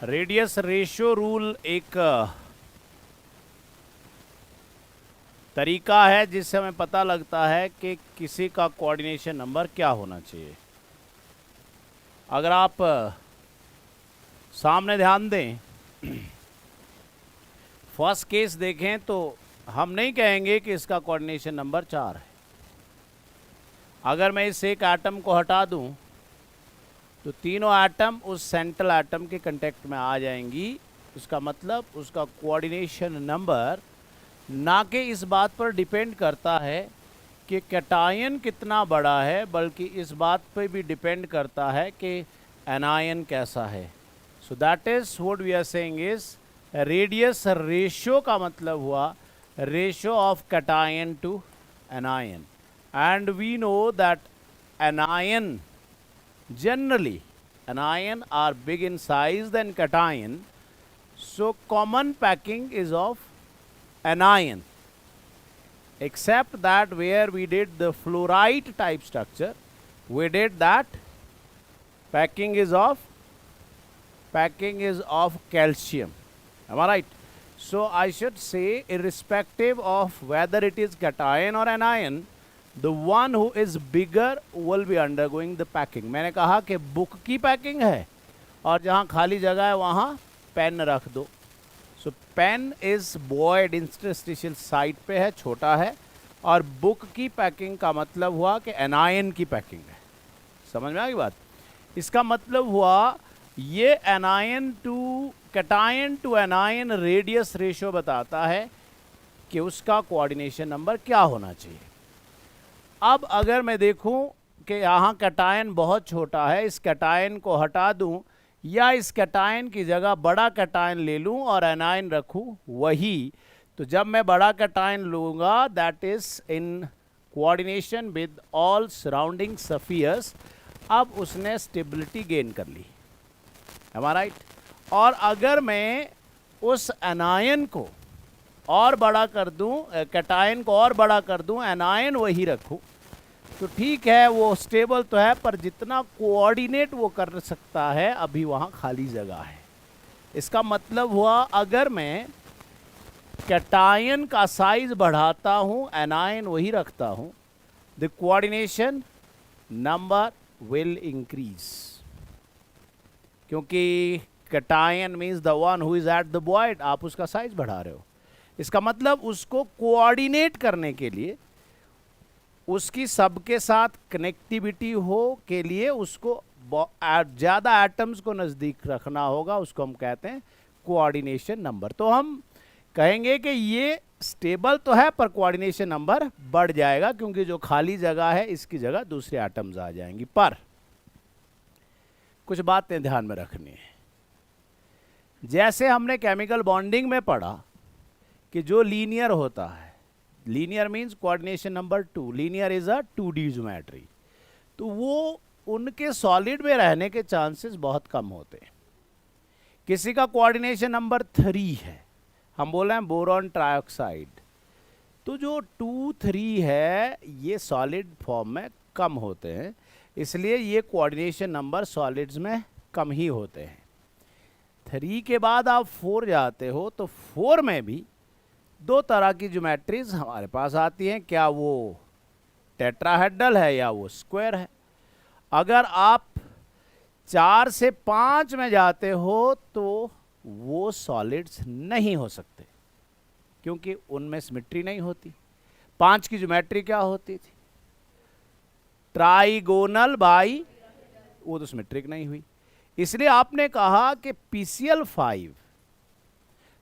Radius ratio rule एक तरीका है जिससे हमें पता लगता है कि किसी का कोऑर्डिनेशन नंबर क्या होना चाहिए। अगर आप सामने ध्यान दें, फर्स्ट केस देखें तो हम नहीं कहेंगे कि इसका कोऑर्डिनेशन नंबर 4 है। अगर मैं इस एक एटम को हटा दूं तो तीनों एटम उस सेंट्रल एटम के कांटेक्ट में आ जाएंगी। उसका मतलब उसका कोऑर्डिनेशन नंबर ना कि इस बात पर डिपेंड करता है कि कैटायन कितना बड़ा है, बल्कि इस बात पर भी डिपेंड करता है कि एनायन कैसा है। So that is what we are saying is radius ratio का मतलब हुआ ratio of cation to anion, and we know that anion generally anion are big in size than cation, so common packing is of anion, except that where we did the fluorite type structure, we did that packing is of calcium. Am I right? So I should say, irrespective of whether it is cation or anion, the one who is bigger will be undergoing the packing. मैंने कहा कि book की packing है और जहाँ खाली जगह है वहाँ पेन रख दो। So pen is void interstitial side पे है, छोटा है, और बुक की पैकिंग का मतलब हुआ कि एनायन की पैकिंग है। समझ में आ गई बात? इसका मतलब हुआ ये anion to cation to anion radius ratio बताता है कि उसका कोऑर्डिनेशन नंबर क्या होना चाहिए। अब अगर मैं देखूं कि यहाँ कैटायन बहुत छोटा है, इस कैटायन को हटा दूं या इस कैटायन की जगह बड़ा कैटायन ले लूं और एनायन रखूं वही, तो जब मैं बड़ा कैटायन लूंगा that is in coordination with all surrounding spheres, अब उसने स्टेबिलिटी गेन कर ली। एम आई राइट? और अगर मैं उस एनायन को और बड़ा कर दूं, कैटायन को और बड़ा कर दूं, एनायन वही रखूं, तो ठीक है, वो स्टेबल तो है, पर जितना कोऑर्डिनेट वो कर सकता है अभी वहाँ खाली जगह है। इसका मतलब हुआ अगर मैं कैटायन का साइज बढ़ाता हूँ, एनायन वही रखता हूँ, the coordination number will increase, क्योंकि cation means the one who is at the void, आप उसका साइज बढ़ा रहे हो। इसका मतलब उसको कोऑर्डिनेट करने के लिए, उसकी सबके साथ कनेक्टिविटी हो के लिए उसको ज़्यादा एटम्स को नज़दीक रखना होगा, उसको हम कहते हैं कोऑर्डिनेशन नंबर। तो हम कहेंगे कि ये स्टेबल तो है पर कोऑर्डिनेशन नंबर बढ़ जाएगा, क्योंकि जो खाली जगह है इसकी जगह दूसरे एटम्स आ जाएंगी। पर कुछ बातें ध्यान में रखनी है। जैसे हमने केमिकल बॉन्डिंग में पढ़ा कि जो लीनियर होता है, linear means coordination number 2, linear is a 2D geometry, तो वो उनके सॉलिड में रहने के चांसेस बहुत कम होते हैं। किसी का कोऑर्डिनेशन नंबर 3 है, हम बोल रहे हैं बोरॉन ट्राइऑक्साइड, तो जो 2, 3 है ये सॉलिड फॉर्म में कम होते हैं, इसलिए ये कोऑर्डिनेशन नंबर सॉलिड्स में कम ही होते हैं। 3 के बाद आप 4 जाते हो तो 4 में भी 2 तरह की ज्योमेट्रीज हमारे पास आती हैं, क्या वो टेट्राहेड्रल है या वो स्क्वायर है। अगर आप 4 से 5 में जाते हो तो वो सॉलिड्स नहीं हो सकते, क्योंकि उनमें सिमेट्री नहीं होती। 5 की ज्योमेट्री क्या होती थी? ट्राइगोनल बाई, वो तो सिमेट्रिक नहीं हुई। इसलिए आपने कहा कि PCl5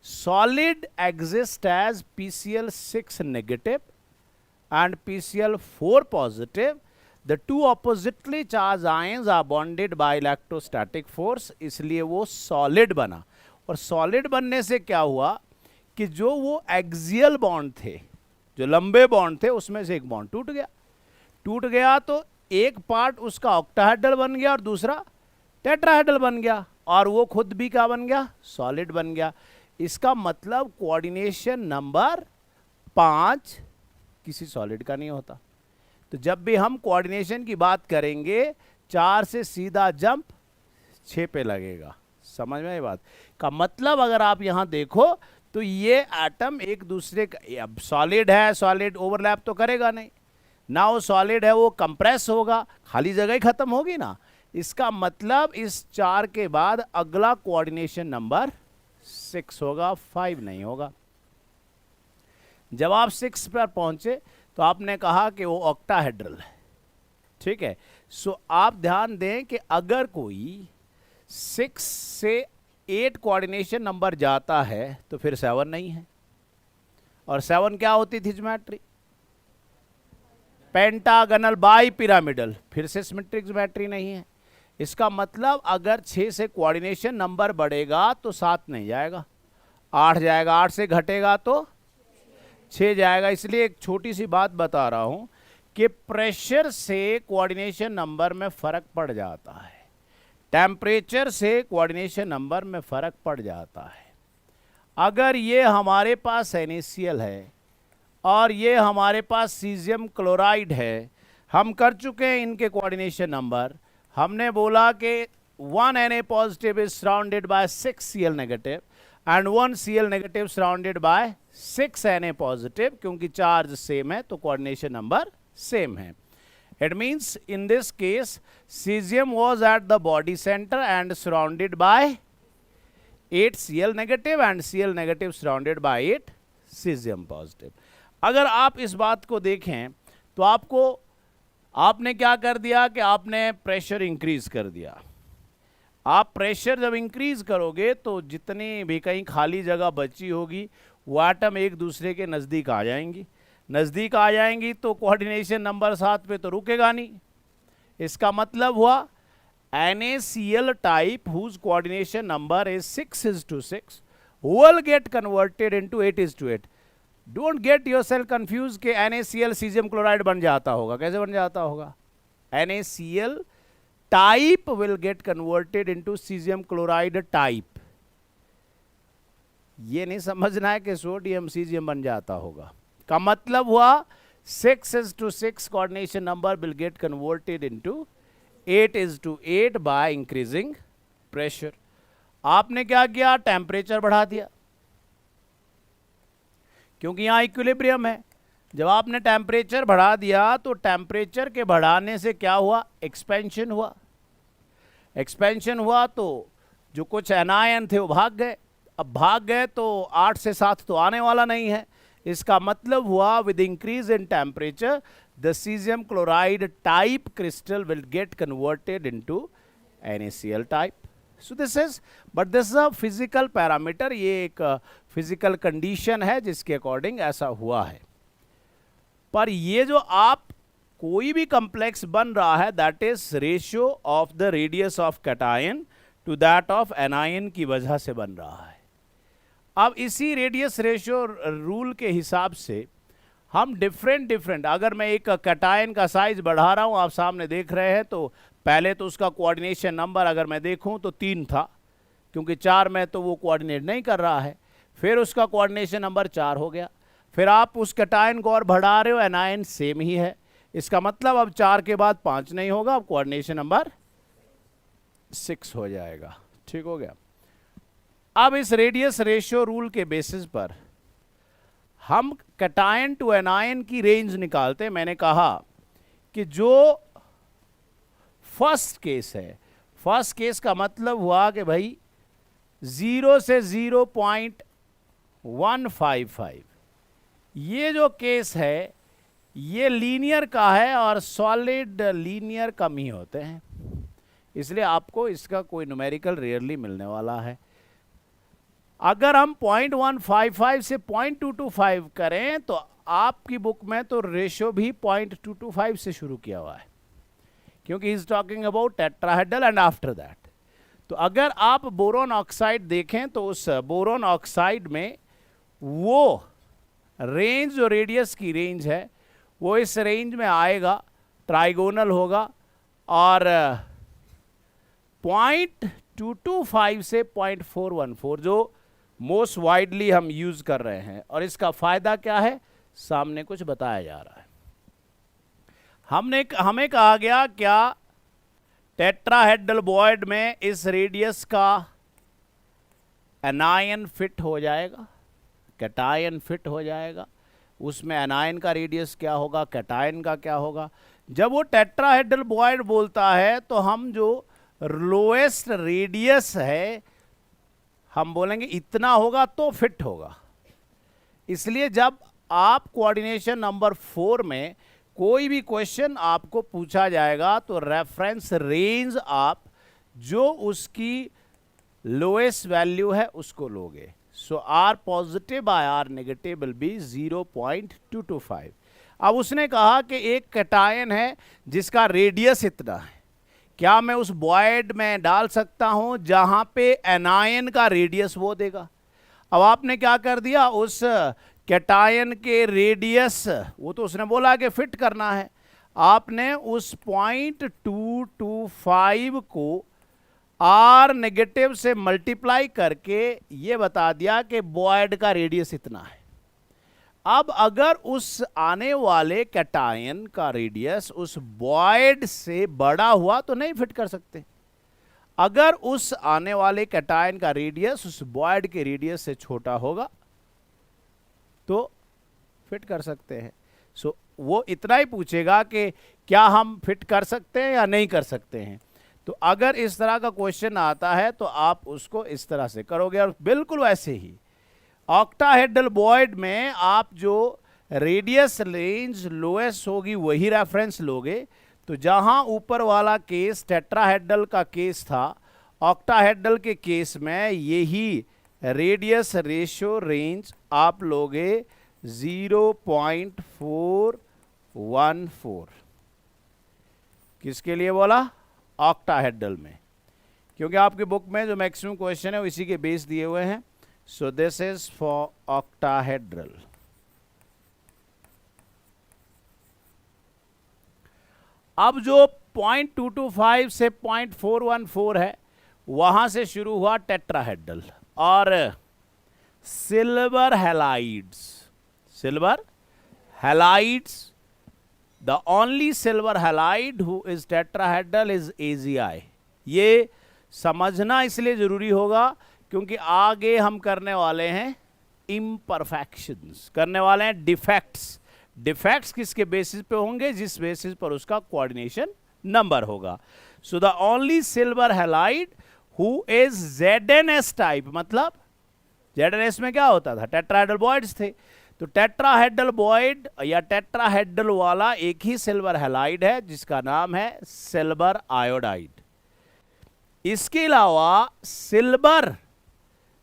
solid exists as PCl6 negative and PCl4 positive. The two oppositely charged ions are bonded by electrostatic force, इसलिए वो solid बना। और solid बनने से क्या हुआ कि जो वो एक्सियल बॉन्ड थे, जो लंबे बॉन्ड थे, उसमें से एक बॉन्ड टूट गया तो एक पार्ट उसका ऑक्टाहेड्रल बन गया और दूसरा टेट्राहेड्रल बन गया, और वो खुद भी क्या बन गया? सॉलिड बन गया। इसका मतलब कोऑर्डिनेशन नंबर 5 किसी सॉलिड का नहीं होता। तो जब भी हम कोऑर्डिनेशन की बात करेंगे, 4 से सीधा जंप 6 पे लगेगा, समझ में आई बात का मतलब? अगर आप यहां देखो तो ये एटम एक दूसरे का, अब सॉलिड है, सॉलिड ओवरलैप तो करेगा नहीं ना, वो सॉलिड है वो कंप्रेस होगा, खाली जगह ही खत्म होगी ना। इसका मतलब इस 4 के बाद अगला कोऑर्डिनेशन नंबर 6 होगा, 5 नहीं होगा। जब आप 6 पर पहुंचे तो आपने कहा कि वो ऑक्टाहेड्रल है, ठीक है। सो आप ध्यान दें कि अगर कोई 6 से 8 कोऑर्डिनेशन नंबर जाता है तो फिर 7 नहीं है। और 7 क्या होती थी ज्योमेट्री? पेंटागनल बाई पिरामिडल, फिर से सिमेट्रिक ज्योमेट्री नहीं है। इसका मतलब अगर 6 से कोऑर्डिनेशन नंबर बढ़ेगा तो 7 नहीं जाएगा, 8 जाएगा, 8 से घटेगा तो 6 जाएगा। इसलिए एक छोटी सी बात बता रहा हूं कि प्रेशर से कोऑर्डिनेशन नंबर में फर्क पड़ जाता है, टेम्परेचर से कोऑर्डिनेशन नंबर में फर्क पड़ जाता है। अगर ये हमारे पास NaCl है और ये हमारे पास सीजियम क्लोराइड है, हम कर चुके हैं इनके कोऑर्डिनेशन नंबर। हमने बोला कि 1 Na positive is surrounded by 6 Cl negative and 1 Cl negative surrounded by 6 Na positive, क्योंकि चार्ज सेम है तो कोऑर्डिनेशन नंबर सेम है। It means in this case cesium was at the body center and surrounded by 8 Cl negative and Cl negative surrounded by 8 cesium positive. अगर आप इस बात को देखें तो आपने क्या कर दिया कि आपने प्रेशर इंक्रीज कर दिया। आप प्रेशर जब इंक्रीज करोगे तो जितनी भी कहीं खाली जगह बची होगी वो एटम एक दूसरे के नज़दीक आ जाएंगी, नज़दीक आ जाएंगी तो कोऑर्डिनेशन नंबर 7 पे तो रुकेगा नहीं। इसका मतलब हुआ NaCl type whose coordination number is 6:6 will get converted into 8:8. Don't get yourself confused कि NaCl सीजियम क्लोराइड बन जाता होगा। कैसे बन जाता होगा? NaCl type will get converted into caesium chloride type. ये नहीं समझना है कि सोडियम सीजियम बन जाता होगा। का मतलब हुआ 6:6 coordination number will get converted into 8:8 by increasing pressure. आपने क्या किया? टेम्परेचर बढ़ा दिया, क्योंकि यहां इक्विलिब्रियम है। जब आपने टेम्परेचर बढ़ा दिया तो टेम्परेचर के बढ़ाने से क्या हुआ? एक्सपेंशन हुआ। एक्सपेंशन हुआ तो जो कुछ एनायन थे वो भाग गए। अब भाग गए तो 8 से 7 तो आने वाला नहीं है। इसका मतलब हुआ with increase in temperature the caesium chloride type crystal will get converted into NaCl type. So this is a physical parameter, ये एक फिजिकल कंडीशन है जिसके अकॉर्डिंग ऐसा हुआ है। पर ये जो आप कोई भी कॉम्प्लेक्स बन रहा है that is ratio of the radius of cation to that of anion की वजह से बन रहा है। अब इसी रेडियस रेशियो रूल के हिसाब से हम डिफरेंट अगर मैं एक कैटायन का साइज बढ़ा रहा हूं, आप सामने देख रहे हैं, तो पहले तो उसका कोऑर्डिनेशन नंबर अगर मैं देखूं तो 3 था, क्योंकि 4 में तो वो कोऑर्डिनेट नहीं कर रहा है। फिर उसका कोऑर्डिनेशन नंबर 4 हो गया। फिर आप उस कैटायन को और बढ़ा रहे हो, एनायन सेम ही है। इसका मतलब अब 4 के बाद 5 नहीं होगा, अब कोऑर्डिनेशन नंबर 6 हो जाएगा। ठीक हो गया। अब इस रेडियस रेशियो रूल के बेसिस पर हम कैटायन टू एनायन की रेंज निकालते हैं। मैंने कहा कि जो फर्स्ट केस है, फर्स्ट केस का मतलब हुआ कि भाई 0 से 0.155, ये जो केस है ये लीनियर का है और सॉलिड लीनियर कम ही होते हैं, इसलिए आपको इसका कोई न्यूमेरिकल रेयरली मिलने वाला है। अगर हम 0.155 से 0.225 करें तो आपकी बुक में तो रेशियो भी 0.225 से शुरू किया हुआ है, क्योंकि is talking about tetrahedral and after that. तो अगर आप बोरोन ऑक्साइड देखें तो उस बोरोन ऑक्साइड में वो रेंज जो रेडियस की रेंज है वो इस रेंज में आएगा, ट्राइगोनल होगा, और 0.225 से 0.414 जो मोस्ट वाइडली हम यूज कर रहे हैं। और इसका फायदा क्या है सामने कुछ बताया जा रहा है। हमें कहा गया क्या टेट्राहेड्रल बॉयड में इस रेडियस का एनायन फिट हो जाएगा, कैटायन फिट हो जाएगा, उसमें एनायन का रेडियस क्या होगा, कैटायन का क्या होगा। जब वो टेट्राहेड्रल बॉयड बोलता है तो हम जो लोएस्ट रेडियस है हम बोलेंगे इतना होगा तो फिट होगा। इसलिए जब आप कोऑर्डिनेशन नंबर 4 में कोई भी क्वेश्चन आपको पूछा जाएगा तो रेफरेंस रेंज आप जो उसकी लोएस्ट वैल्यू है उसको लोगे। So r positive by r negative will be 0.225। अब उसने कहा कि एक कैटायन है जिसका रेडियस इतना है, क्या मैं उस बॉयड में डाल सकता हूं जहां पे एनायन का रेडियस वो देगा। अब आपने क्या कर दिया, उस कैटायन के रेडियस, वो तो उसने बोला कि फिट करना है, आपने उस 0.225 को आर नेगेटिव से मल्टीप्लाई करके ये बता दिया कि बॉयड का रेडियस इतना है। अब अगर उस आने वाले कैटायन का रेडियस उस बॉयड से बड़ा हुआ तो नहीं फिट कर सकते, अगर उस आने वाले कैटायन का रेडियस उस बॉयड के रेडियस से छोटा होगा तो फिट कर सकते हैं। सो वो इतना ही पूछेगा कि क्या हम फिट कर सकते हैं या नहीं कर सकते हैं। तो अगर इस तरह का क्वेश्चन आता है तो आप उसको इस तरह से करोगे। और बिल्कुल वैसे ही ऑक्टाहेड्रल बॉयड में आप जो रेडियस रेंज लोएस्ट होगी वही रेफरेंस लोगे। तो जहां ऊपर वाला केस टेट्राहेड्रल का केस था, ऑक्टाहेड्रल के केस में यही रेडियस रेशियो रेंज आप लोगे 0.414। किसके लिए बोला? ऑक्टाहेड्रल में, क्योंकि आपकी बुक में जो मैक्सिमम क्वेश्चन है इसी के बेस दिए हुए हैं। So this is for octahedral. अब जो 0.225 से 0.414 है वहां से शुरू हुआ टेट्राहेड्रल और silver halides. Silver halides, the only silver halide who is tetrahedral is AgI। ये समझना इसलिए जरूरी होगा क्योंकि आगे हम करने वाले हैं इम्परफेक्शंस, करने वाले हैं डिफेक्ट्स। डिफेक्ट्स किसके बेसिस पे होंगे? जिस बेसिस पर उसका कोऑर्डिनेशन नंबर होगा। So the only silver halide who is ZnS type, मतलब ZnS में क्या होता था? टेट्राहेड्रल बॉयड्स थे। तो टेट्राहेड्रल बॉयड या टेट्राहेड्रल वाला एक ही सिल्वर हैलाइड है जिसका नाम है सिल्वर आयोडाइड। इसके अलावा सिल्वर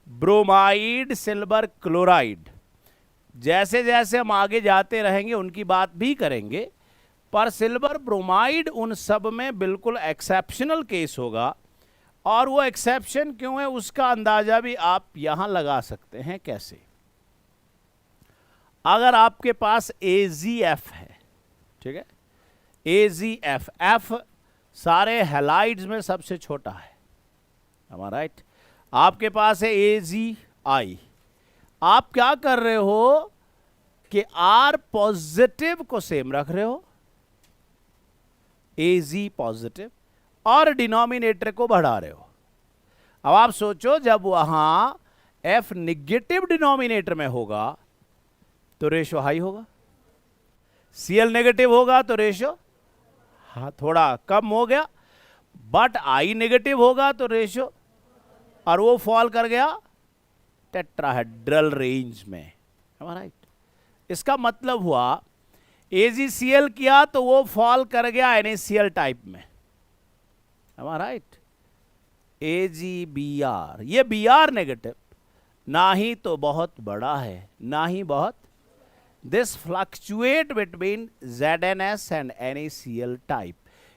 ब्रोमाइड, सिल्वर क्लोराइड, जैसे जैसे हम आगे जाते रहेंगे उनकी बात भी करेंगे, पर सिल्वर ब्रोमाइड उन सब में बिल्कुल एक्सेप्शनल केस होगा। और वो एक्सेप्शन क्यों है उसका अंदाजा भी आप यहां लगा सकते हैं। कैसे? अगर आपके पास AgF है, ठीक है, AgF, F सारे हैलाइड्स में सबसे छोटा है, राइट। आपके पास है AgI, आप क्या कर रहे हो कि R पॉजिटिव को सेम रख रहे हो, Ag पॉजिटिव, और डिनोमिनेटर को बढ़ा रहे हो। अब आप सोचो जब वहां F निगेटिव डिनोमिनेटर में होगा तो रेशो हाई होगा, Cl नेगेटिव होगा तो रेशो थोड़ा कम हो गया, बट I नेगेटिव होगा तो रेशो, और वो फॉल कर गया टेट्राहेड्रल रेंज में, राइट। इसका मतलब हुआ AgCl किया तो वो फॉल कर गया NaCl टाइप में, राइट। AgBr, ये Br नेगेटिव ना ही तो बहुत बड़ा है ना ही बहुत, this fluctuate between ZnS and NaCl type.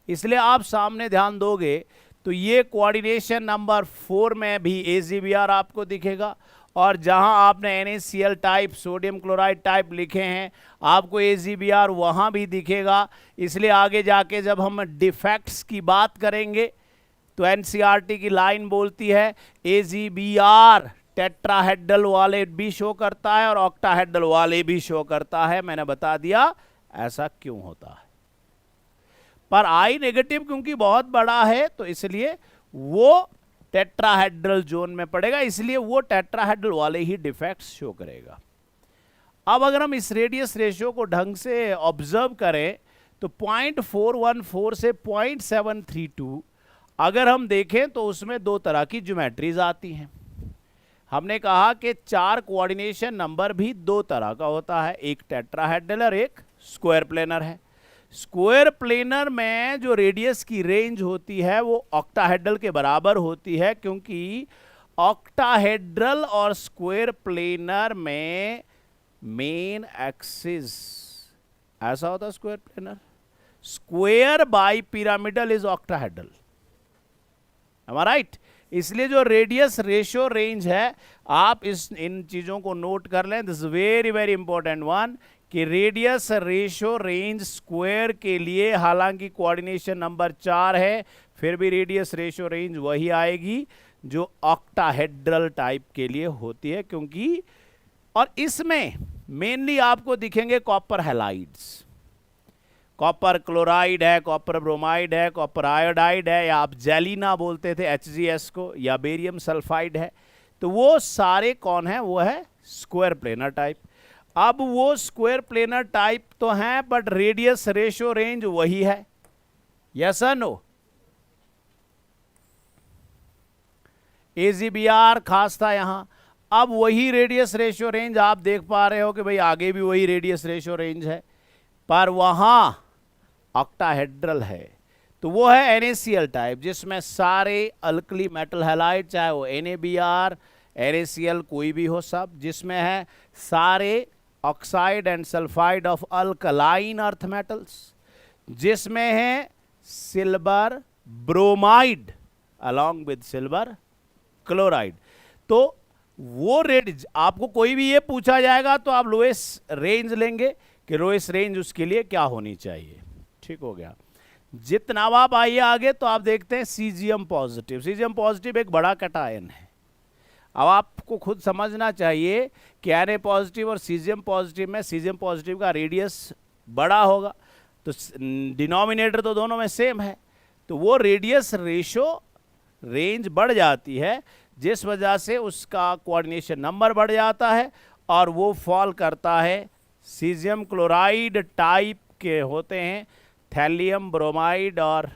इसलिए आप सामने ध्यान दोगे तो ये कोऑर्डिनेशन नंबर 4 में भी AgBr आपको दिखेगा, और जहां आपने NaCl type, sodium chloride type लिखे हैं आपको AgBr वहां भी दिखेगा। इसलिए आगे जाके जब हम डिफेक्ट्स की बात करेंगे तो NCERT की लाइन बोलती है AgBr टेट्राहेड्रल वाले भी शो करता है और ऑक्टाहेड्रल वाले भी शो करता है। मैंने बता दिया ऐसा क्यों होता है। पर I नेगेटिव क्योंकि बहुत बड़ा है तो इसलिए वो टेट्राहेड्रल जोन में पड़ेगा, इसलिए वो टेट्राहेड्रल वाले ही डिफेक्ट्स शो करेगा। अब अगर हम इस रेडियस रेशियो को ढंग से ऑब्जर्व करें तो 0.414 से 0.732 अगर हम देखें तो उसमें दो तरह की ज्योमेट्रीज आती हैं। हमने कहा कि 4 कोऑर्डिनेशन नंबर भी दो तरह का होता है, एक टेट्राहेड्रल और एक स्क्वायर प्लेनर है। स्क्वायर प्लेनर में जो रेडियस की रेंज होती है वो ऑक्टाहेड्रल के बराबर होती है, क्योंकि ऑक्टाहेड्रल और स्क्वायर प्लेनर में मेन एक्सिस ऐसा होता है। Square planar square by pyramidal is octahedral, am I right? इसलिए जो रेडियस रेशियो रेंज है, आप इन चीजों को नोट कर लें, this very very important one, कि रेडियस रेशियो रेंज स्क्वायर के लिए हालांकि कोऑर्डिनेशन नंबर 4 है, फिर भी रेडियस रेशियो रेंज वही आएगी जो ऑक्टाहेड्रल टाइप के लिए होती है, क्योंकि और इसमें मेनली आपको दिखेंगे कॉपर हैलाइड्स, कॉपर क्लोराइड है, कॉपर ब्रोमाइड है, कॉपर आयोडाइड है, या आप जेलिना बोलते थे HGS को, या बेरियम सल्फाइड है, तो वो सारे कौन है? वो है स्क्वायर प्लेनर टाइप। अब वो स्क्वायर प्लेनर टाइप तो हैं, बट रेडियस रेशियो रेंज वही है, यस और नो? AGBR खास था यहां। अब वही रेडियस रेशियो रेंज आप देख पा रहे हो कि भाई आगे भी वही रेडियस रेशियो रेंज है, पर वहां ऑक्टाहेड्रल है, तो वो है NaCl टाइप, जिसमें सारे अल्कली मेटल हैलाइड, चाहे वो NaBr NaCl कोई भी हो, सब जिसमें है सारे oxide and sulphide of alkaline earth metals, जिसमें है silver bromide along with silver chloride. तो वो रेंज आपको कोई भी ये पूछा जाएगा तो आप लोएस्ट रेंज लेंगे कि लोएस्ट रेंज उसके लिए क्या होनी चाहिए। ठीक हो गया। जितना आप आइए आगे तो आप देखते हैं सीजियम पॉजिटिव। सीजियम पॉजिटिव एक बड़ा कैटायन है। अब आपको खुद समझना चाहिए कि Na पॉजिटिव और सीजियम पॉजिटिव में सीजियम पॉजिटिव का रेडियस बड़ा होगा, तो डिनोमिनेटर तो दोनों में सेम है, तो वो रेडियस रेशो रेंज बढ़ जाती है, जिस वजह से उसका कोऑर्डिनेशन नंबर बढ़ जाता है और वो फॉल करता है सीजियम क्लोराइड टाइप के होते हैं, थैलियम ब्रोमाइड और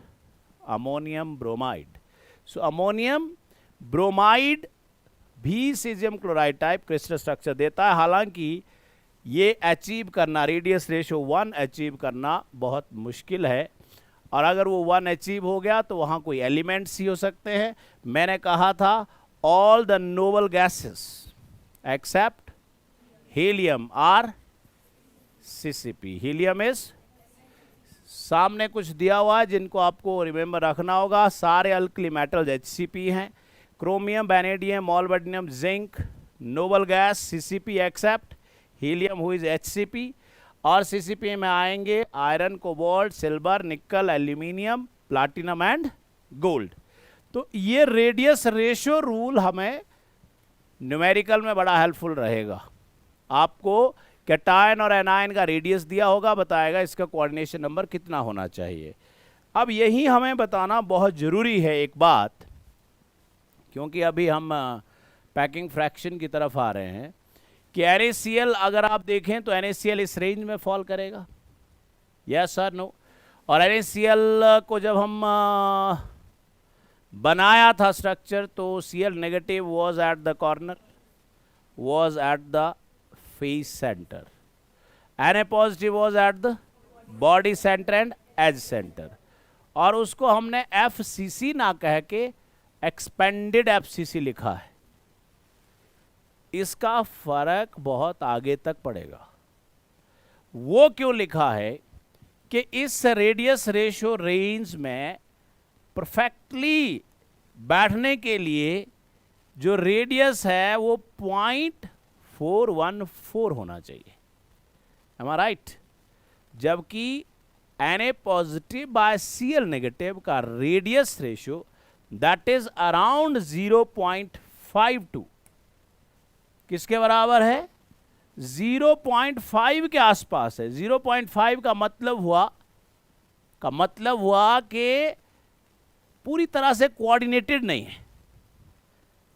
ammonium bromide. So ammonium bromide भी caesium chloride type crystal structure देता है। हालांकि ये अचीव करना, रेडियस रेशो 1 अचीव करना बहुत मुश्किल है, और अगर वो 1 अचीव हो गया तो वहाँ कोई एलिमेंट्स ही हो सकते हैं। मैंने कहा था all the noble gases except helium are CCP। Helium is, सामने कुछ दिया हुआ है जिनको आपको रिमेंबर रखना होगा, सारे अल्कली मेटल्स HCP हैं, chromium, vanadium, molybdenum, zinc, noble gas CCP except helium who is HCP। और CCP में आएंगे iron, cobalt, silver, nickel, aluminium, platinum and gold. तो ये रेडियस रेशियो रूल हमें न्यूमेरिकल में बड़ा हेल्पफुल रहेगा। आपको कैटायन और एनायन का रेडियस दिया होगा, बताएगा इसका कोऑर्डिनेशन नंबर कितना होना चाहिए। अब यही हमें बताना बहुत ज़रूरी है एक बात, क्योंकि अभी हम पैकिंग फ्रैक्शन की तरफ आ रहे हैं कि NaCl अगर आप देखें तो NaCl इस रेंज में फॉल करेगा, यस सर नो? और NaCl को जब हम बनाया था स्ट्रक्चर तो Cl negative was at the corner, was at the face centre, Na positive was at the body centre and edge centre, और उसको हमने FCC ना कह के एक्सपेंडेड FCC लिखा है। इसका फर्क बहुत आगे तक पड़ेगा। वो क्यों लिखा है कि इस रेडियस रेशियो रेंज में परफेक्टली बैठने के लिए जो रेडियस है वो 0.414 होना चाहिए, am I right? जबकि Na positive by Cl negative का radius ratio that is around 0.52 किसके बराबर है? 0.5 के आसपास है। 0.5 का मतलब हुआ कि पूरी तरह से कोऑर्डिनेटेड नहीं है,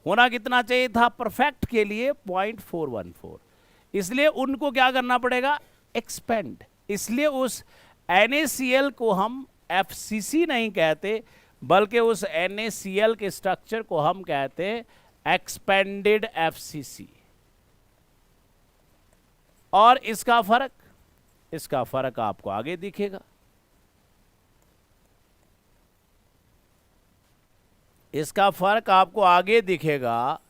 होना कितना चाहिए था परफेक्ट के लिए 0.414, इसलिए उनको क्या करना पड़ेगा, एक्सपेंड। इसलिए उस NaCl को हम FCC नहीं कहते, बल्कि उस NaCl के स्ट्रक्चर को हम कहते हैं एक्सपेंडेड FCC। और इसका फर्क आपको आगे दिखेगा। इसका फर्क आपको आगे दिखेगा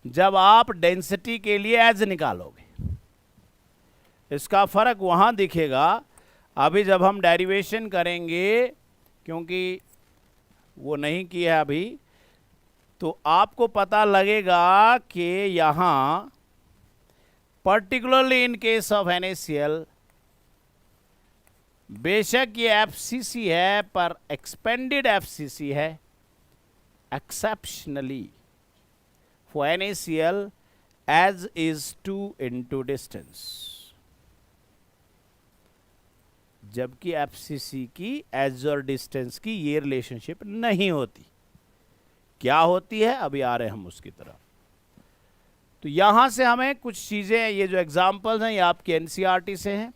जब आप डेंसिटी के लिए एज निकालोगे। इसका फर्क वहां दिखेगा अभी जब हम डेरिवेशन करेंगे, क्योंकि वो नहीं किया अभी, तो आपको पता लगेगा कि यहां particularly in case of NaCl बेशक ये FCC है पर एक्सपेंडेड FCC है। Exceptionally for NaCl edge is 2 into distance, जबकि FCC की एज और डिस्टेंस की ये रिलेशनशिप नहीं होती। क्या होती है, अभी आ रहे हम उसकी तरफ। तो यहां से हमें कुछ चीजें, ये जो एग्जाम्पल्स हैं ये आपके NCERT से हैं।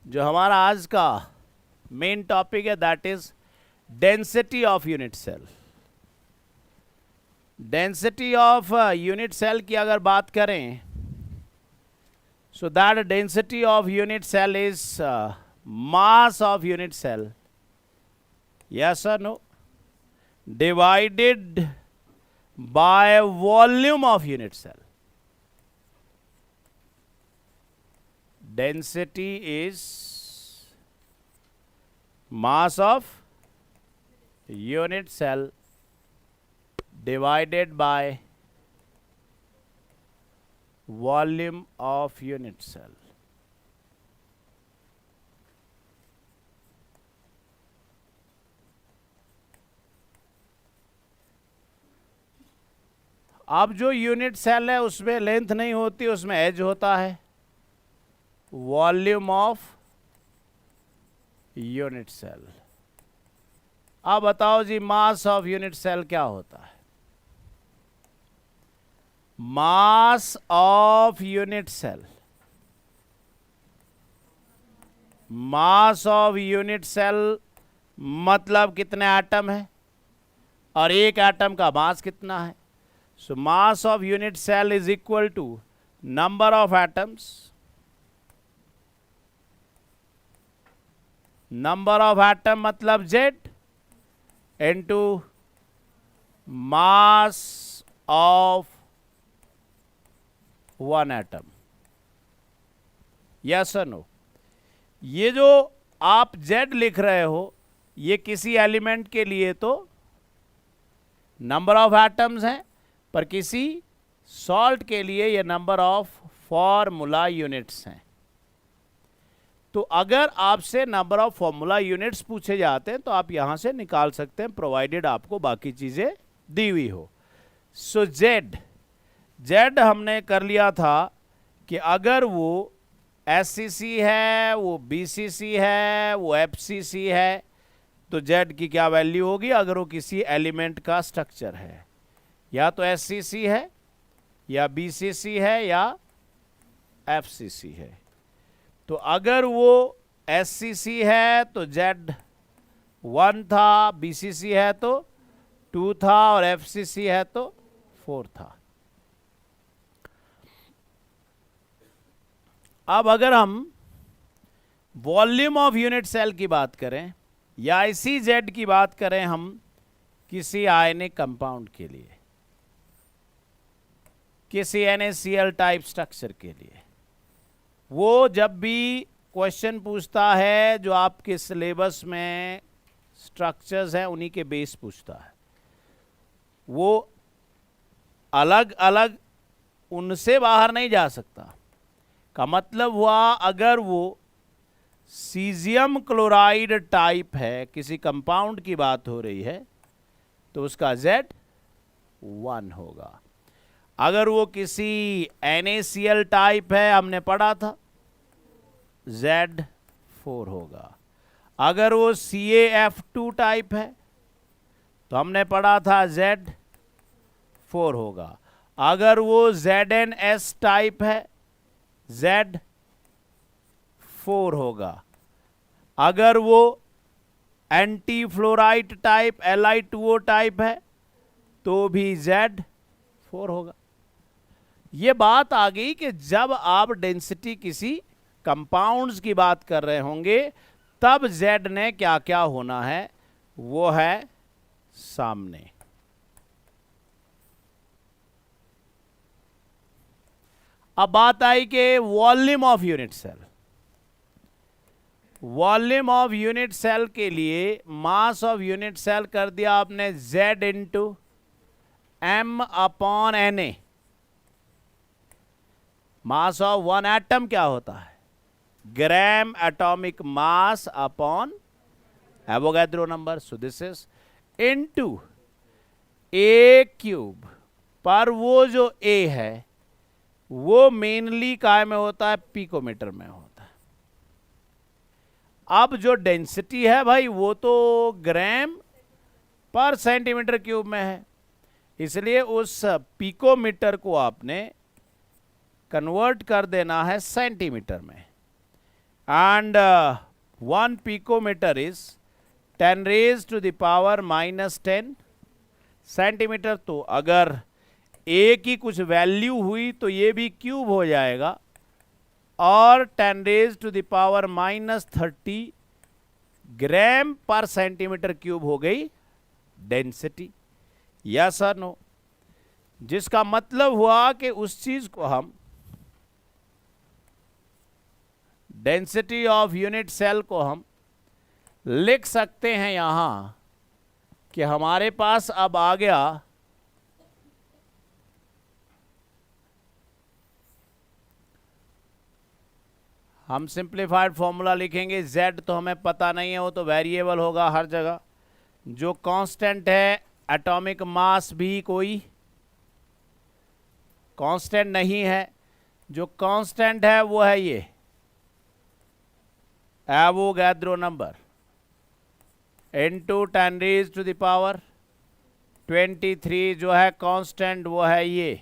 जो हमारा आज का मेन टॉपिक है that is density of unit cell. Density of unit cell की अगर बात करें, so that density of unit cell is mass of unit cell, yes or no, divided by volume of unit cell. Density is mass of unit cell divided by volume of unit cell. अब जो unit cell है उसमें length नहीं होती, उसमें edge होता है। Volume of unit cell. अब बताओ जी मास ऑफ यूनिट सेल क्या होता है? Mass of unit cell, mass of unit cell मतलब कितने एटम है और एक एटम का मास कितना है। So mass of unit cell is equal to number of atoms, number of atom मतलब Z into mass of one atom. Yes और नो? ये जो आप Z लिख रहे हो ये किसी एलिमेंट के लिए तो नंबर ऑफ एटम्स हैं, पर किसी सॉल्ट के लिए ये नंबर ऑफ फॉर्मूला यूनिट्स हैं। तो अगर आपसे नंबर ऑफ फॉर्मूला यूनिट्स पूछे जाते हैं तो आप यहां से निकाल सकते हैं, प्रोवाइडेड आपको बाकी चीजें दी हुई हो। सो Z हमने कर लिया था कि अगर वो SCC है, वो BCC है, वो FCC है, तो Z की क्या वैल्यू होगी अगर वो किसी एलिमेंट का स्ट्रक्चर है। या तो SCC है या BCC है या FCC है। तो अगर वो SCC है तो Z 1 था, BCC है तो 2 था और FCC है तो 4 था। अब अगर हम वॉल्यूम ऑफ यूनिट सेल की बात करें या इसी Z की बात करें हम किसी आयनिक कंपाउंड के लिए, किसी NaCl टाइप स्ट्रक्चर के लिए, वो जब भी क्वेश्चन पूछता है जो आपके सिलेबस में स्ट्रक्चर्स हैं उन्हीं के बेस पूछता है, वो अलग अलग उनसे बाहर नहीं जा सकता। का मतलब हुआ अगर वो सीजियम क्लोराइड टाइप है, किसी कंपाउंड की बात हो रही है, तो उसका Z 1 होगा। अगर वो किसी NaCl टाइप है, हमने पढ़ा था, Z 4 होगा। अगर वो CaF2 टाइप है तो हमने पढ़ा था Z4 होगा। अगर वो ZnS टाइप है Z4 होगा। अगर वो anti fluoride type Li2O type है तो भी Z4 होगा। ये बात आ गई कि जब आप डेंसिटी किसी कंपाउंड्स की बात कर रहे होंगे तब Z ने क्या क्या होना है, वो है सामने। अब बात आई कि volume of unit cell. Volume of unit cell के लिए मास ऑफ यूनिट सेल कर दिया आपने Z into M upon Na। Mass of one atom क्या होता है, gram atomic mass upon Avogadro number. So this is into A cube. पर वो जो A है वो मेनली काय में होता है, पिकोमीटर में होता है। अब जो डेंसिटी है भाई वो तो ग्राम पर सेंटीमीटर क्यूब में है, इसलिए उस पिकोमीटर को आपने कन्वर्ट कर देना है सेंटीमीटर में। And 1 picometre is 10 raise to the power -10 centimetre. तो अगर A की कुछ वैल्यू हुई तो ये भी क्यूब हो जाएगा और 10 रेज टू द पावर -30 ग्राम पर सेंटीमीटर क्यूब हो गई डेंसिटी। यस और नो? जिसका मतलब हुआ कि उस चीज को हम डेंसिटी ऑफ यूनिट सेल को हम लिख सकते हैं यहां कि हमारे पास अब आ गया हम सिंप्लीफाइड फॉर्मूला लिखेंगे। Z तो हमें पता नहीं है, वो तो वेरिएबल होगा हर जगह। जो कांस्टेंट है एटॉमिक मास भी कोई कांस्टेंट नहीं है। जो कांस्टेंट है वो है ये Avogadro number into 10 raise to the power 23। जो है कांस्टेंट वो है ये,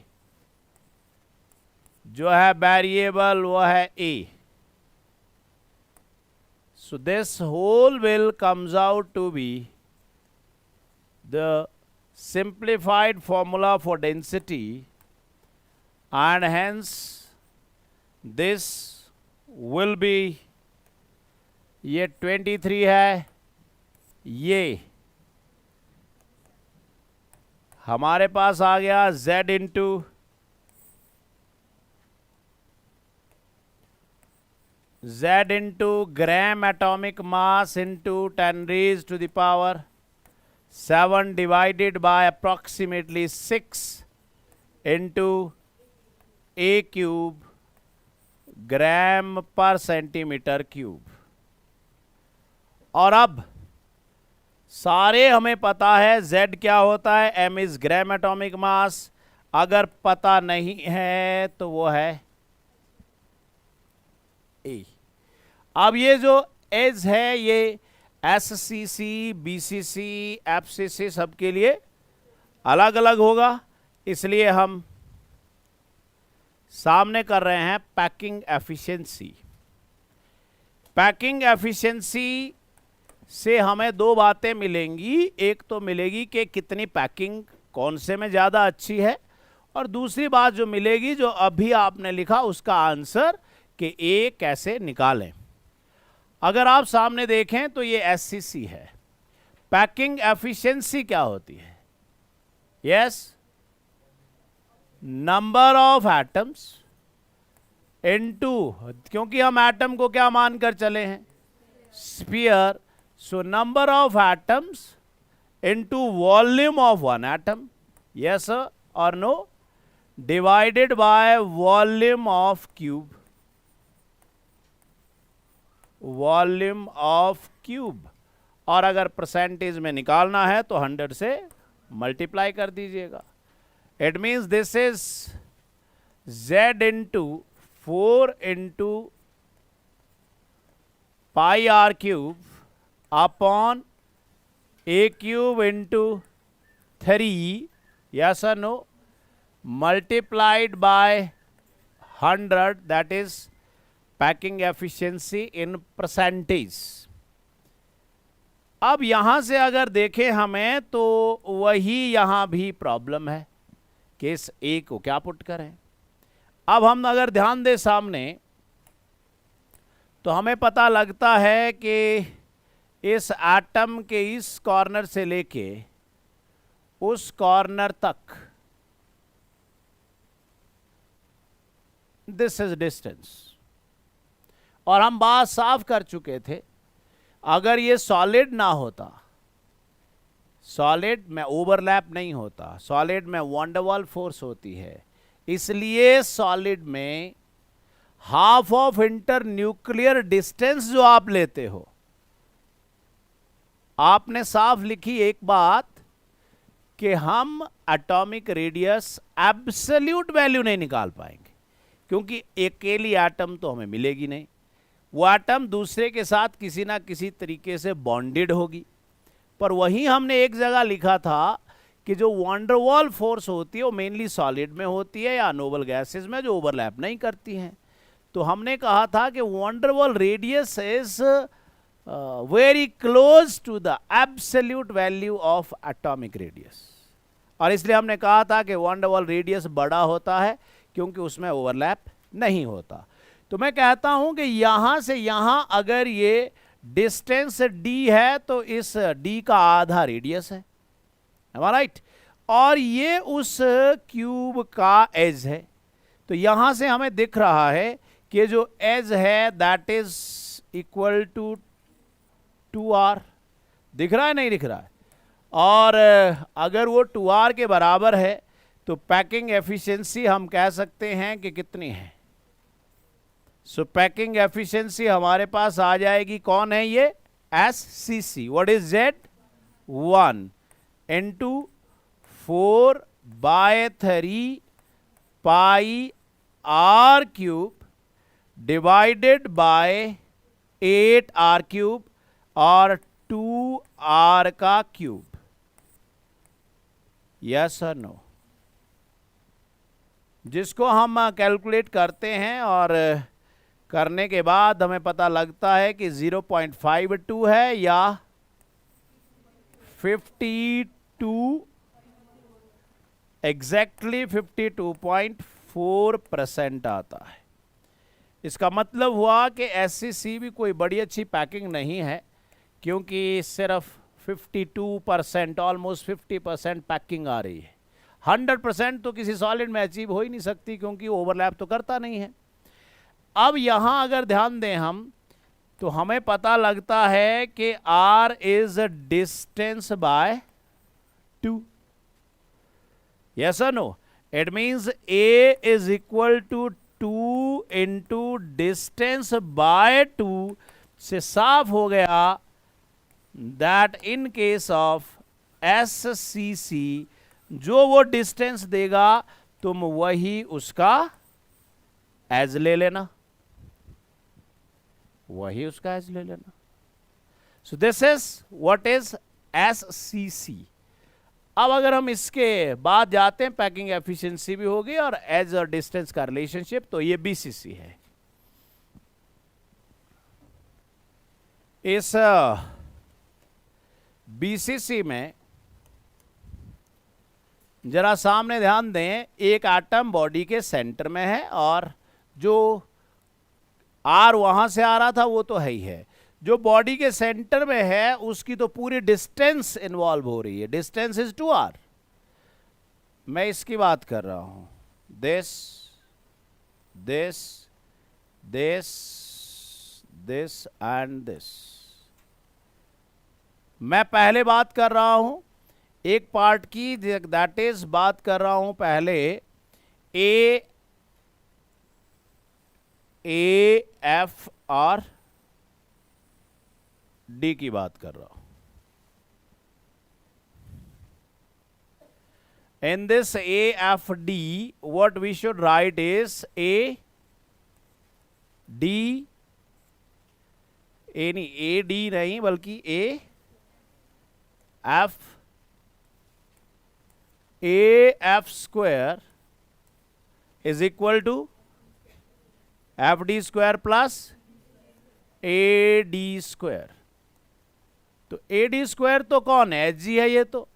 जो है वेरिएबल वो है A। So this whole will comes out to be the simplified formula for density, and hence this will be ये 23 है, ये हमारे पास आ गया Z into Z into gram atomic mass into 10 raised to the power 7 divided by approximately 6 into A cube gram per centimeter cube। और अब सारे हमें पता है Z क्या होता है, M is gram atomic mass। अगर पता नहीं है तो वो है A। अब ये जो एज है ये SCC, BCC, FCC सबके लिए अलग अलग होगा, इसलिए हम सामने कर रहे हैं पैकिंग एफिशिएंसी। पैकिंग एफिशिएंसी से हमें दो बातें मिलेंगी। एक तो मिलेगी कि कितनी पैकिंग कौन से में ज़्यादा अच्छी है, और दूसरी बात जो मिलेगी जो अभी आपने लिखा उसका आंसर कि A कैसे निकालें। अगर आप सामने देखें तो ये SCC है। पैकिंग एफिशिएंसी क्या होती है? Yes, number of atoms into, क्योंकि हम एटम को क्या मानकर चले हैं, sphere. So number of atoms into volume of one atom, yes और no, divided by volume of cube. Volume of cube, और अगर परसेंटेज में निकालना है तो 100 से मल्टीप्लाई कर दीजिएगा। It means this is Z into 4 into pi R cube upon a cube into 3, yes or no, multiplied by 100, that is packing efficiency in percentage. अब यहां से अगर देखें हमें तो वही यहां भी प्रॉब्लम है, केस ए को क्या पुट करें. अब हम अगर ध्यान दें सामने तो हमें पता लगता है कि इस एटम के इस कॉर्नर से लेके उस कॉर्नर तक दिस इज डिस्टेंस. और हम बात साफ कर चुके थे, अगर ये सॉलिड ना होता, सॉलिड में ओवरलैप नहीं होता, सॉलिड में वैन डर वाल्स फोर्स होती है, इसलिए सॉलिड में half of inter nuclear distance जो आप लेते हो, आपने साफ लिखी एक बात कि हम एटॉमिक रेडियस एब्सोल्यूट वैल्यू नहीं निकाल पाएंगे, क्योंकि अकेली एटम तो हमें मिलेगी नहीं, वो एटम दूसरे के साथ किसी ना किसी तरीके से बॉन्डेड होगी. पर वहीं हमने एक जगह लिखा था कि जो वैन डर वाल्स फोर्स होती है वो मेनली सॉलिड में होती है या नोबल गैसेस में, जो ओवरलैप नहीं करती हैं. तो हमने कहा था कि van der Waals radius is very close to the absolute value of atomic radius, और इसलिए हमने कहा था कि वैन डर वाल्स रेडियस बड़ा होता है क्योंकि उसमें ओवरलैप नहीं होता. तो मैं कहता हूं कि यहां से यहां अगर ये डिस्टेंस d है तो इस d का आधा रेडियस है, राइट, और ये उस क्यूब का एज है. तो यहां से हमें दिख रहा है कि जो एज है that is equal to 2r. दिख रहा है नहीं दिख रहा है? और अगर वो 2r के बराबर है तो पैकिंग एफिशिएंसी हम कह सकते हैं कि कितनी है. सो पैकिंग एफिशिएंसी हमारे पास आ जाएगी, कौन है ये, SCC. What is Z? 1 into 4/3 pi r cube divided by 8r cube और 2r का क्यूब. यस और नो? जिसको हम कैलकुलेट करते हैं और करने के बाद हमें पता लगता है कि 0.52 है या 52, एग्जैक्टली 52.4% आता है. इसका मतलब हुआ कि SCC भी कोई बड़ी अच्छी पैकिंग नहीं है, क्योंकि सिर्फ 52%, ऑलमोस्ट 50% पैकिंग आ रही है. 100% तो किसी सॉलिड में अचीव हो ही नहीं सकती, क्योंकि ओवरलैप तो करता नहीं है. अब यहां अगर ध्यान दें हम तो हमें पता लगता है कि R is distance by 2. Yes और no? It means A is equal to 2 into distance by 2. से साफ हो गया that in case of SCC जो वो डिस्टेंस देगा तुम वही उसका एज ले लेना, वही उसका एज ले लेना. So this is what is SCC. अब अगर हम इसके बाद जाते हैं, पैकिंग एफिशिएंसी भी होगी और एज और डिस्टेंस का रिलेशनशिप, तो ये BCC है. इस BCC में जरा सामने ध्यान दें, एक एटम बॉडी के सेंटर में है और जो R वहां से आ रहा था वो तो है ही है. जो बॉडी के सेंटर में है उसकी तो पूरी डिस्टेंस इन्वॉल्व हो रही है. Distance is 2r. मैं इसकी बात कर रहा हूं. This this this this and this. मैं पहले बात कर रहा हूं एक पार्ट की, दैट इज बात कर रहा हूं पहले A F और D की बात कर रहा हूं. In this AFD, what we should write is A D ए नहीं, ए डी नहीं बल्कि A F square is equal to F D square plus A D square. तो ए डी स्क्वायर तो कौन है, एच जी है ये तो।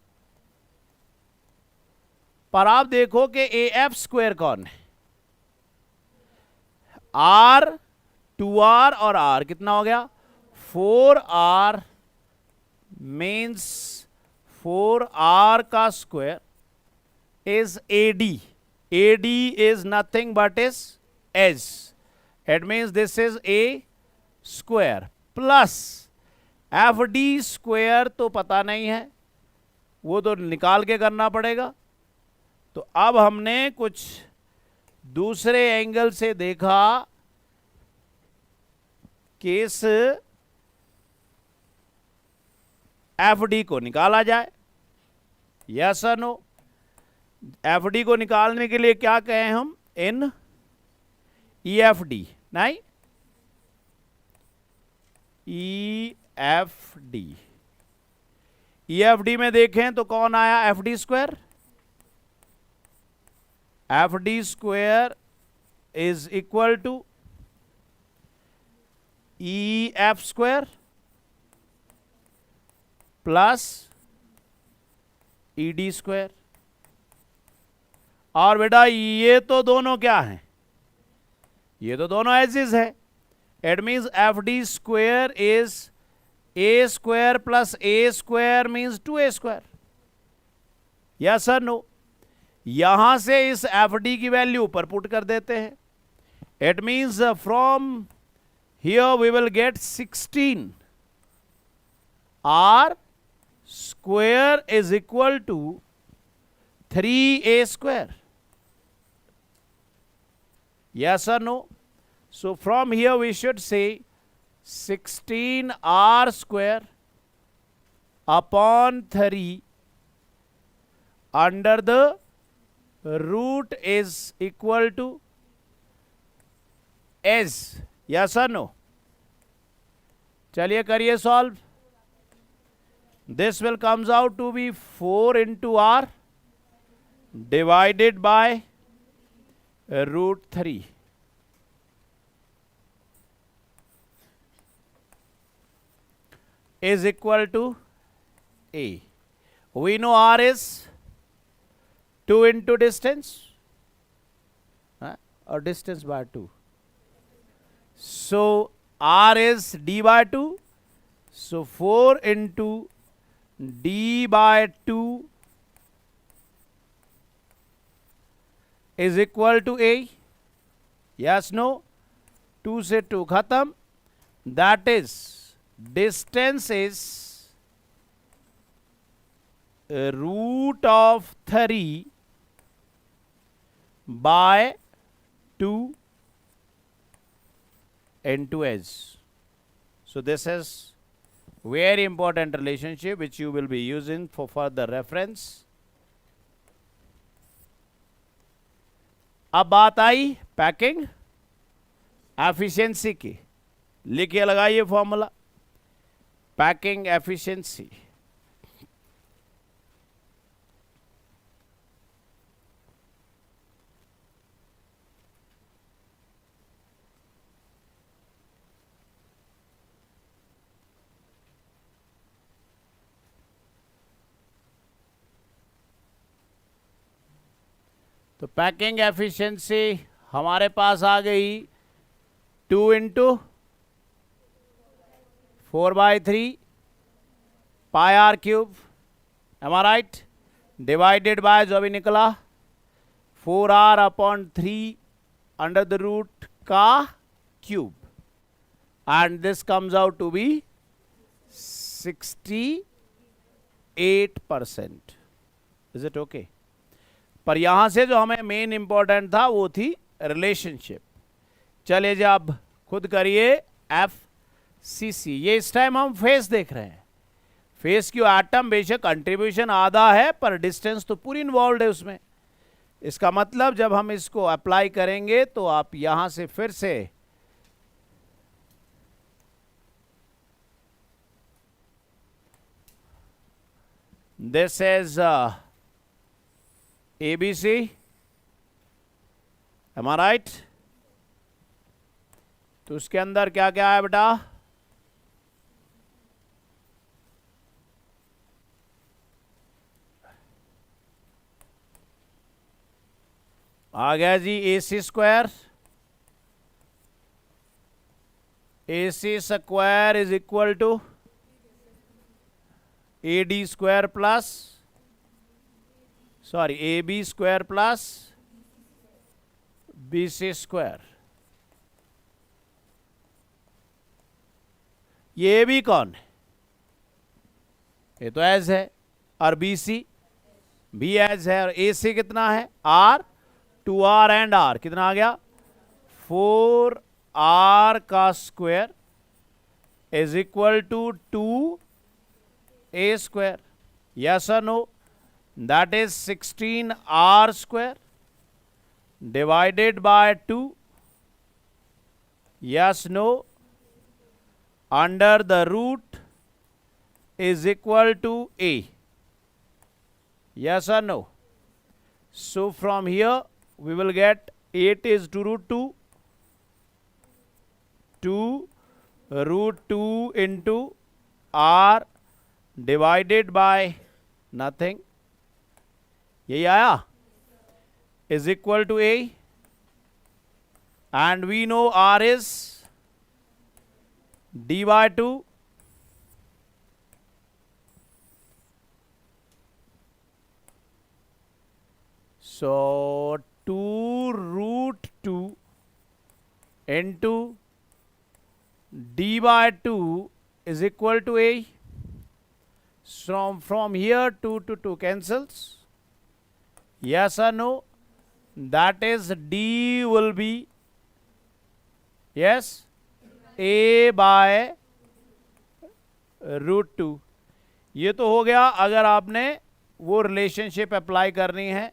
पर आप देखो कि ए एफ स्क्वायर कौन है, आर, 2r और r कितना हो गया 4r, मीन्स 4r का square is AD. AD is nothing but is S. It means this is A square plus FD square तो पता नहीं है, वो तो निकाल के करना पड़ेगा। तो अब हमने कुछ दूसरे एंगल से देखा कि इस FD को निकाला जाए, यस और नो। एफडी को निकालने के लिए क्या कहें हम, इन ईएफडी, नहीं ईएफडी। ईएफडी में देखें तो कौन आया, FD square. FD square is equal to E F square plus E D square. और बेटा ये तो दोनों क्या हैं, ये तो दोनों एजिज है। It means F D square is A square plus A square means 2a square, yes sir no. यहां से इस एफ डी की वैल्यू ऊपर पुट कर देते हैं। It means from here we will get 16 r square is equal to 3a square. Yes or no? So from here we should say 16r square upon 3 under the root is equal to s. Yes or no? चलिए करिए solve. This will comes out to be 4 into r divided by root 3. Is equal to a. We know r is 2 into distance, or distance by 2. So r is d by 2. So 4 into d by 2 is equal to a. Yes, no? 2 से 2 खत्म. That is distance is root of 3 by 2 into s. So this is very important relationship which you will be using for further reference. अब बात आई packing efficiency की। लिखिए, लगाइए formula, packing efficiency. तो packing efficiency हमारे पास आ गई 2 into 4/3 pi r cube, am I right, divided by जो भी निकला 4r upon 3 under the root का cube, and this comes out to be 68%. Is it okay? पर यहां से जो हमें मेन इंपॉर्टेंट था वो थी रिलेशनशिप। चलिए जी आप खुद करिए एफ सी सी। ये इस टाइम हम फेस देख रहे हैं। फेस की एटम बेशक कंट्रीब्यूशन आधा है पर डिस्टेंस तो पूरी इन्वॉल्व है उसमें। इसका मतलब जब हम इसको अप्लाई करेंगे तो आप यहां से फिर से This is ABC. Am I right? तो उसके अंदर क्या क्या है बेटा? आ गया जी AC square. AC square is equal to AD square plus AB square plus BC square. ये AB कौन है? ये तो एज है. और BC भी एज है. और AC कितना है? R. 2R एंड R कितना आ गया? 4R का square is equal to 2A square. Yes और no? That is 16R square divided by 2. Yes no? Under the root is equal to A. Yes or no? So from here we will get 8 is 2 root 2. 2 root 2 into R divided by nothing. यही आया? Is equal to A. And we know R is D by 2. So 2 root 2 into D by 2 is equal to A. From here 2 to 2 cancels. Yes or no? That is D will be, yes, A by root 2. ये तो हो गया अगर आपने वो relationship apply करनी है.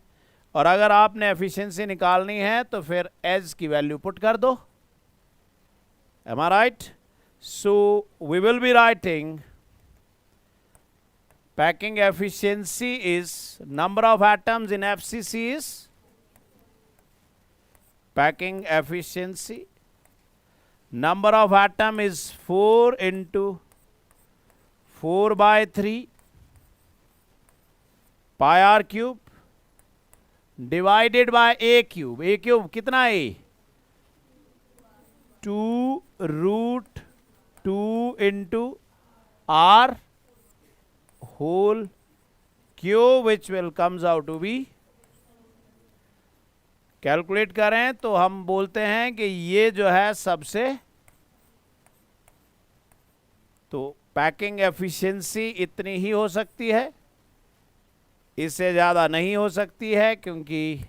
और अगर आपने एफिशिएंसी निकालनी है तो फिर एज की वैल्यू पुट कर दो. Am I right? So we will be writing packing efficiency is number of atoms in FCC is packing efficiency. Number of atom is 4 into 4 by 3 pi r cube divided by A cube. A cube कितना है? 2 root 2 into R whole cube which will comes out to be. Calculate करें तो हम बोलते हैं कि ये जो है सबसे, तो पैकिंग एफिशिएंसी इतनी ही हो सकती है, इससे ज़्यादा नहीं हो सकती है क्योंकि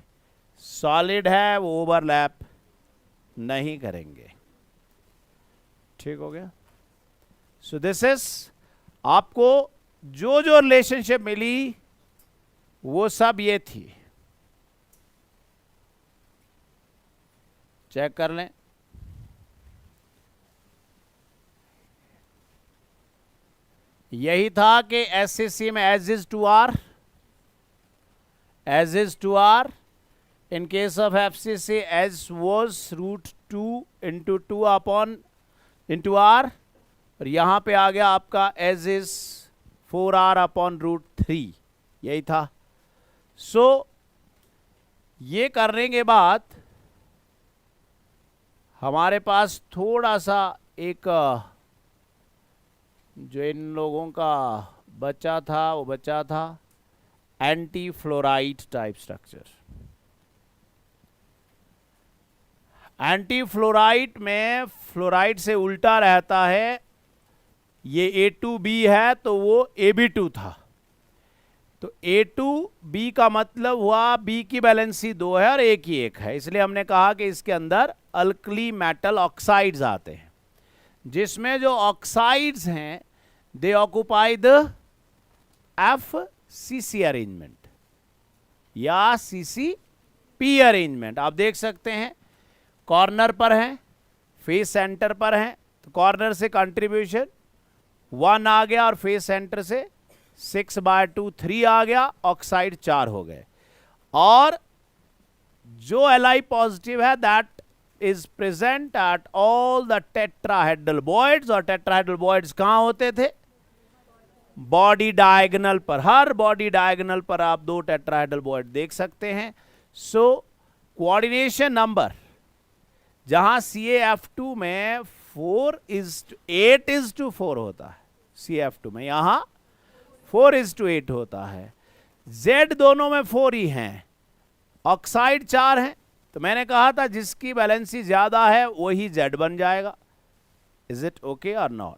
सॉलिड है, वो ओवरलैप नहीं करेंगे. ठीक हो गया? सो दिस इज, आपको जो जो रिलेशनशिप मिली वो सब ये थी. चेक कर लें. यही था कि एससीसी में edge is two R, as is to R. In case of FCC, as was root 2 into 2 upon into R. और यहाँ पे आ गया आपका as is 4R upon root 3. यही था. So ये करने के बाद हमारे पास थोड़ा सा एक जो इन लोगों का बचा था, वो बचा था anti fluoride type structure. Anti fluoride में फ्लोराइड से उल्टा रहता है. ये A2B है तो वो AB2 था. तो A2B का मतलब हुआ B की वैलेंसी 2 है और A की 1 है. इसलिए हमने कहा कि इसके अंदर अल्कली मेटल ऑक्साइड्स आते हैं, जिसमें जो ऑक्साइड्स हैं दे ऑक्युपाई द FCC अरेंजमेंट या CCP अरेंजमेंट. आप देख सकते हैं कॉर्नर पर हैं, फेस सेंटर पर हैं, तो कॉर्नर से कंट्रीब्यूशन 1 आ गया और फेस सेंटर से 6/2 3 आ गया, ऑक्साइड 4 हो गए। और जो Li पॉजिटिव है that is present at all the tetrahedral voids, और टेट्राहेड्रल बॉयड्स कहां होते थे? बॉडी डायगोनल पर। हर बॉडी डायगोनल पर आप 2 टेट्राहेड्रल बॉयड देख सकते हैं। सो कोऑर्डिनेशन नंबर जहां CaF2 में 8:4 होता है, CaF2 में यहां 4:8 होता है। Z दोनों में 4 ही हैं, ऑक्साइड 4 हैं। तो मैंने कहा था जिसकी वैलेंसी ज्यादा है वही Z बन जाएगा। इज इट ओके और not?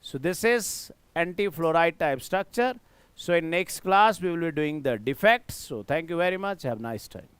So this is anti-fluoride type structure. So in next class we will be doing the defects. So thank you very much. Have a nice time.